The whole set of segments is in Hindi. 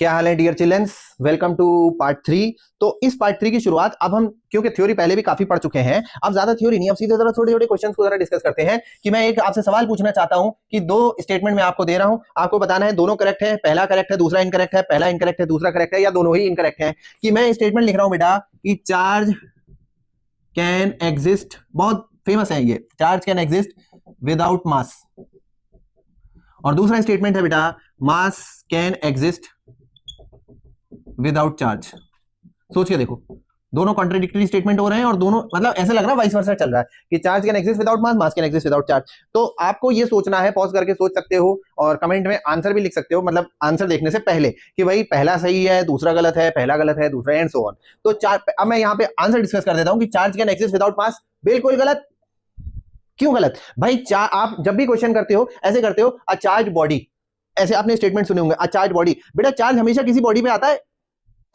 क्या हाल है dear childrens, welcome to part 3। तो इस पार्ट 3 की शुरुआत अब हम, क्योंकि थ्योरी पहले भी काफी पढ़ चुके हैं, अब ज्यादा थ्योरी नहीं, अब सीधे जरा छोटे छोटे क्वेश्चंस को जरा डिस्कस करते हैं। कि मैं एक आपसे सवाल पूछना चाहता हूं कि दो स्टेटमेंट मैं आपको दे रहा हूं, आपको बताना है दोनों करेक्ट है, पहला करेक्ट है दूसरा इनकरेक्ट है, पहला इनकरेक्ट है दूसरा करेक्ट है, या दोनों ही इनकरेक्ट है। कि मैं स्टेटमेंट लिख रहा हूं बेटा कि चार्ज कैन एग्जिस्ट, बहुत फेमस है ये, चार्ज कैन एग्जिस्ट विदाउट मास। और दूसरा स्टेटमेंट है बेटा मास कैन एग्जिस्ट विदाउट चार्ज। सोच के देखो, दोनों कॉन्ट्रडिक्टरी स्टेटमेंट हो रहे हैं और दोनों मतलब ऐसा लग रहा है वाइस वर्सा चल रहा है कि charge can exist without mass, mass can exist without charge. तो आपको ये सोचना है, पॉज करके सोच सकते हो और कमेंट में आंसर भी लिख सकते हो, मतलब आंसर देखने से पहले कि भाई पहला सही है दूसरा गलत है, पहला गलत है दूसरा, एंड सो ऑन। तो अब मैं यहाँ पे आंसर डिस्कस कर देता हूं कि चार्ज कैन एग्जिस्ट विदाउट मास बिल्कुल गलत। क्यों गलत भाई? आप जब भी क्वेश्चन करते हो ऐसे करते हो, अ चार्ज बॉडी, ऐसे आपने स्टेटमेंट सुने होंगे, अ चार्ज बॉडी। बेटा चार्ज हमेशा किसी बॉडी पे आता है,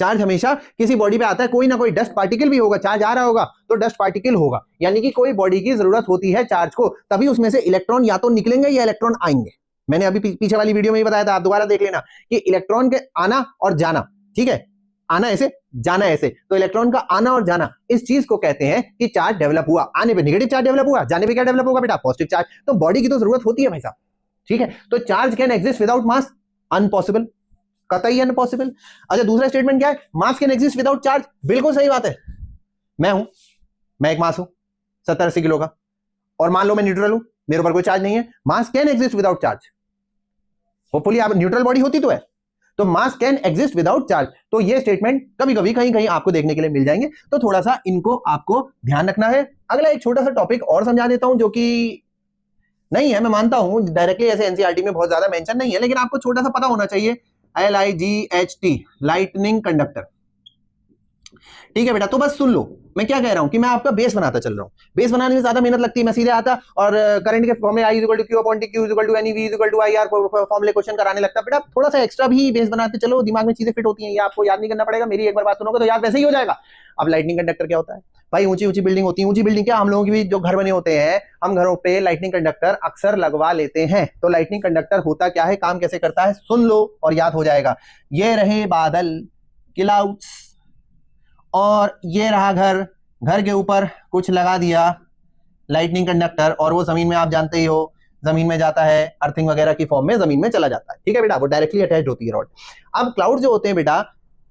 चार्ज हमेशा किसी बॉडी पे आता है, कोई ना कोई डस्ट पार्टिकल भी होगा, चार्ज आ रहा होगा तो डस्ट पार्टिकल होगा, यानी कि कोई बॉडी की जरूरत होती है चार्ज को, तभी उसमें से इलेक्ट्रॉन या तो निकलेंगे या इलेक्ट्रॉन आएंगे। मैंने अभी पीछे वाली वीडियो में ही बताया था, आप दोबारा देख लेना कि इलेक्ट्रॉन के आना और जाना, ठीक है, आना ऐसे जाना ऐसे, तो इलेक्ट्रॉन का आना और जाना इस चीज को कहते हैं कि चार्ज डेवलप हुआ। आने पे नेगेटिव चार्ज डेवलप हुआ, जाने पे क्या डेवलप होगा बेटा? Positive charge. तो बॉडी की तो जरूरत होती है भाई साहब, ठीक है। तो charge can exist without mass, impossible, कतई अनपॉसिबल। अच्छा दूसरा स्टेटमेंट क्या है? मास कैन एग्जिस्ट विदाउट चार्ज, बिल्कुल सही बात है। मैं एक मास हूं 70-80 किलो का, और मान लो मैं न्यूट्रल हूं, मेरे ऊपर कोई चार्ज नहीं है, मास can exist without charge. Hopefully आप न्यूट्रल बॉडी होती तो है, तो मास कैन एग्जिस्ट विदाउट चार्ज। तो ये स्टेटमेंट कभी कभी कहीं कहीं आपको देखने के लिए मिल जाएंगे, तो थोड़ा सा इनको आपको ध्यान रखना है। अगला एक छोटा सा टॉपिक और समझा देता हूं, जो कि नहीं है, मैं मानता हूं डायरेक्टली ऐसे एनसीईआरटी में बहुत ज्यादा मेंशन नहीं है, लेकिन आपको छोटा सा पता होना चाहिए। LIGHT, लाइटनिंग कंडक्टर, ठीक है बेटा। तो बस सुन लो मैं क्या कह रहा हूं कि मैं आपका बेस बनाता चल रहा हूं। बेस बनाने में ज्यादा मेहनत लगती है, मैं सीधे आता और करंट के फॉर्मूले I = Q / T, Q = NE, V = IR फॉर्मूले क्वेश्चन कराने लगता। बेटा थोड़ा सा एक्स्ट्रा भी बेस बनाते चलो, दिमाग में चीजें फिट होती हैं, ये आपको याद नहीं करना पड़ेगा, मेरी एक बार बात सुनोगे तो याद वैसे ही हो जाएगा। अब लाइटनिंग कंडक्टर क्या होता है भाई? ऊंची ऊंची बिल्डिंग होती है, ऊंची बिल्डिंग क्या, हम लोगों की भी जो घर बने होते हैं, हम घरों पे लाइटनिंग कंडक्टर अक्सर लगवा लेते हैं। तो लाइटनिंग कंडक्टर होता क्या है, काम कैसे करता है, सुन लो और याद हो जाएगा। ये रहे बादल, क्लाउड्स, और ये रहा घर, घर के ऊपर कुछ लगा दिया लाइटनिंग कंडक्टर, और वो जमीन में आप जानते ही हो, जमीन में जाता है, अर्थिंग वगैरह की फॉर्म में जमीन में चला जाता है, ठीक है बेटा, वो डायरेक्टली अटैच्ड होती है रॉड। अब क्लाउड जो होते हैं बेटा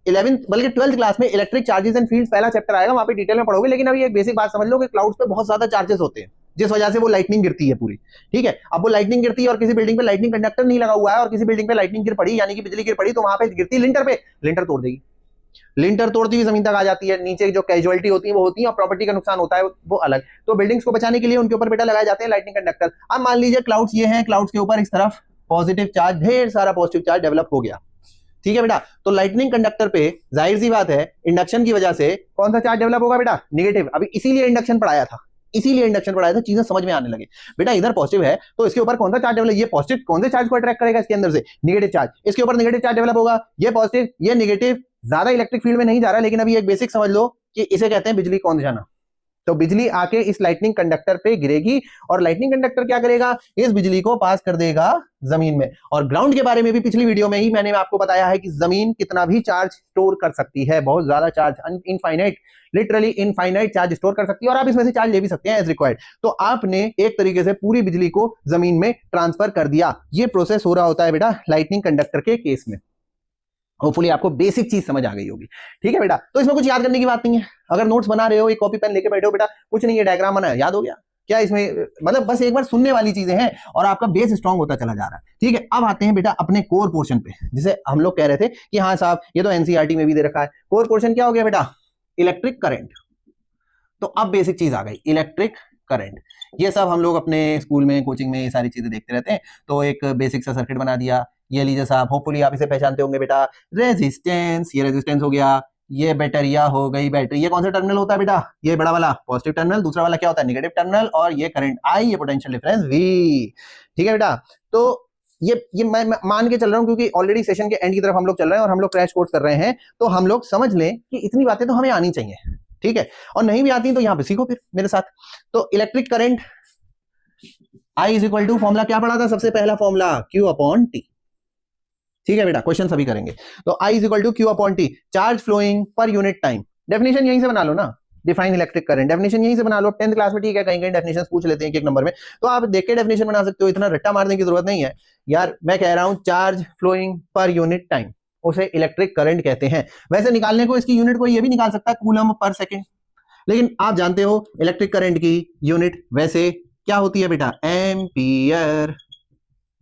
11th बल्कि 12th क्लास में इलेक्ट्रिक चार्जेस एंड फील्ड्स पहला चैप्टर आएगा, वहां पे डिटेल में पढ़ोगे, लेकिन अभी एक बेसिक बात समझ लो कि क्लाउड्स पे बहुत ज्यादा चार्जेस होते हैं, जिस वजह से वो लाइटनिंग गिरती है पूरी, ठीक है। अब वो लाइटनिंग गिरती है और किसी बिल्डिंग पे लाइटनिंग कंडक्टर नहीं लगा हुआ है और किसी बिल्डिंग पे लाइटनिंग गिर पड़ी, यानी कि बिजली गिर पड़ी, तो वहां पे गिरती लिंटर पे, लिंटर तोड़ देगी, लिंटर तोड़ती हुई जमीन तक आ जाती है, नीचे जो कैजुअलिटी होती है वो होती है और प्रॉपर्टी का नुकसान होता है वो अलग। तो बिल्डिंग्स को बचाने के लिए उनके ऊपर बेटा लगाए जाते हैं लाइटनिंग कंडक्टर। अब मान लीजिए क्लाउड्स ये हैं, क्लाउड्स के ऊपर इस तरफ पॉजिटिव चार्ज, ढेर सारा पॉजिटिव चार्ज डेवलप हो गया, ठीक है बेटा। तो लाइटनिंग कंडक्टर पे जाहिर सी बात है इंडक्शन की वजह से कौन सा चार्ज डेवलप होगा बेटा? नेगेटिव। अभी इसीलिए इंडक्शन पढ़ाया था, चीजें समझ में आने लगे। बेटा इधर पॉजिटिव है तो इसके ऊपर कौन सा चार्ज डेवलप, ये पॉजिटिव कौन से चार्ज को अट्रैक्ट करेगा इसके अंदर से? Negative charge. इसके ऊपर नेगेटिव चार्ज डेवलप होगा, ये पॉजिटिव ये नेगेटिव, ज्यादा इलेक्ट्रिक फील्ड में नहीं जा रहा, लेकिन अभी एक बेसिक समझ लो कि इसे कहते हैं बिजली कौन जाना। तो बिजली आके इस लाइटनिंग कंडक्टर पे गिरेगी और लाइटनिंग कंडक्टर क्या करेगा, इस बिजली को पास कर देगा जमीन में। और ग्राउंड के बारे में भी पिछली वीडियो में ही मैंने आपको बताया है कि जमीन कितना भी चार्ज स्टोर कर सकती है, बहुत ज्यादा charge, infinite, literally infinite charge store कर सकती है, और आप इसमें से चार्ज ले भी सकते हैं एज रिक्वायर्ड। तो आपने एक तरीके से पूरी बिजली को जमीन में ट्रांसफर कर दिया। ये प्रोसेस हो रहा होता है बेटा लाइटनिंग कंडक्टर के केस में। होपफुली आपको बेसिक चीज समझ आ गई होगी, ठीक है बेटा। तो इसमें कुछ याद करने की बात नहीं है, अगर नोट्स बना रहे हो, एक कॉपी पेन लेके बैठे हो बेटा, कुछ नहीं है, डायग्राम बना है, याद हो गया क्या इसमें? मतलब बस एक बार सुनने वाली चीजें हैं और आपका बेस स्ट्रांग होता चला जा रहा है, ठीक है। अब आते हैं बेटा अपने कोर पोर्शन पे, जिसे हम लोग कह रहे थे कि हाँ साहब ये तो एनसीईआरटी में भी दे रखा है। कोर पोर्शन क्या हो गया बेटा? Electric current. तो अब बेसिक चीज आ गई, इलेक्ट्रिक करंट। ये सब हम लोग अपने स्कूल में, कोचिंग में ये सारी चीजें देखते रहते हैं। तो एक बेसिक सा सर्किट बना दिया, ये लीजिए साहब, होपफुली आप इसे पहचानते होंगे बेटा, रेजिस्टेंस, ये रेजिस्टेंस हो गया, ये बैटरिया हो गई, बैटरी, ये कौन सा टर्मिनल होता है बेटा? ये बड़ा वाला पॉजिटिव टर्मिनल, दूसरा वाला क्या होता है? नेगेटिव टर्मिनल, और ये करंट I, ये पोटेंशियल डिफरेंस V, ठीक है बेटा। तो ये मैं मान के चल रहा हूं क्योंकि ऑलरेडी सेशन के एंड की तरफ हम लोग चल रहे हैं और हम लोग क्रैश कोर्स कर रहे हैं, तो हम लोग समझ लें कि इतनी बातें तो हमें आनी चाहिए, ठीक है। और नहीं भी आती तो यहां पे सीखो फिर मेरे साथ। तो इलेक्ट्रिक करंट I = फॉर्मूला क्या पढ़ा था सबसे पहला फॉर्मूला? Q/T, ठीक है बेटा, क्वेश्चन सभी करेंगे। तो I is equal to Q upon T, charge flowing per unit time. Definition यहीं से बना लो ना, डिफाइन इलेक्ट्रिक करंट, डेफिनेशन यहीं से बना लो। 10th क्लास में ठीक है, कहीं कहीं डेफिनेशन पूछ लेते हैं एक नंबर में, तो आप देख के डेफिनेशन बना सकते हो, इतना रट्टा मारने की जरूरत नहीं है यार। मैं कह रहा हूं charge flowing per unit time, उसे इलेक्ट्रिक करंट कहते हैं। वैसे निकालने को इसकी यूनिट को ये भी निकाल सकता है कूलम पर सेकेंड, लेकिन आप जानते हो इलेक्ट्रिक करंट की यूनिट वैसे क्या होती है बेटा, एम्पियर,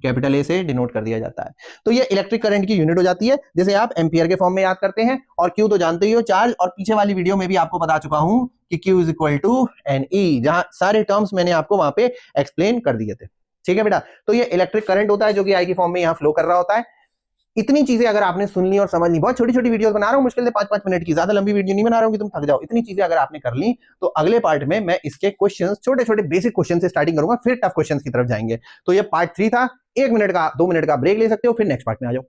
कैपिटल ए से डिनोट कर दिया जाता है। तो ये इलेक्ट्रिक करंट की यूनिट हो जाती है, जिसे आप एम्पियर के फॉर्म में याद करते हैं। और क्यू तो जानते ही हो, चार्ज, और पीछे वाली वीडियो में भी आपको बता चुका हूं कि Q is equal to N E, जहां सारे टर्म्स मैंने आपको वहां पे एक्सप्लेन कर दिए थे। ठीक है बेटा, तो ये इलेक्ट्रिक करंट होता है जो कि आई की फॉर्म में यहां फ्लो कर रहा होता है। इतनी चीजें अगर आपने सुन ली और समझ ली, बहुत छोटी छोटी वीडियोस बना रहा हूं मुश्किल से 5-5 मिनट की, ज्यादा लंबी वीडियो नहीं बना रहा हूं कि तुम थक जाओ। इतनी चीजें अगर आपने कर ली तो अगले पार्ट में मैं इसके क्वेश्चंस, छोटे छोटे बेसिक क्वेश्चन से स्टार्टिंग करूंगा, फिर टफ क्वेश्चंस की तरफ जाएंगे। तो ये पार्ट 3 था। 1 मिनट का 2 मिनट का ब्रेक ले सकते हो, फिर नेक्स्ट पार्ट में आ जाओ।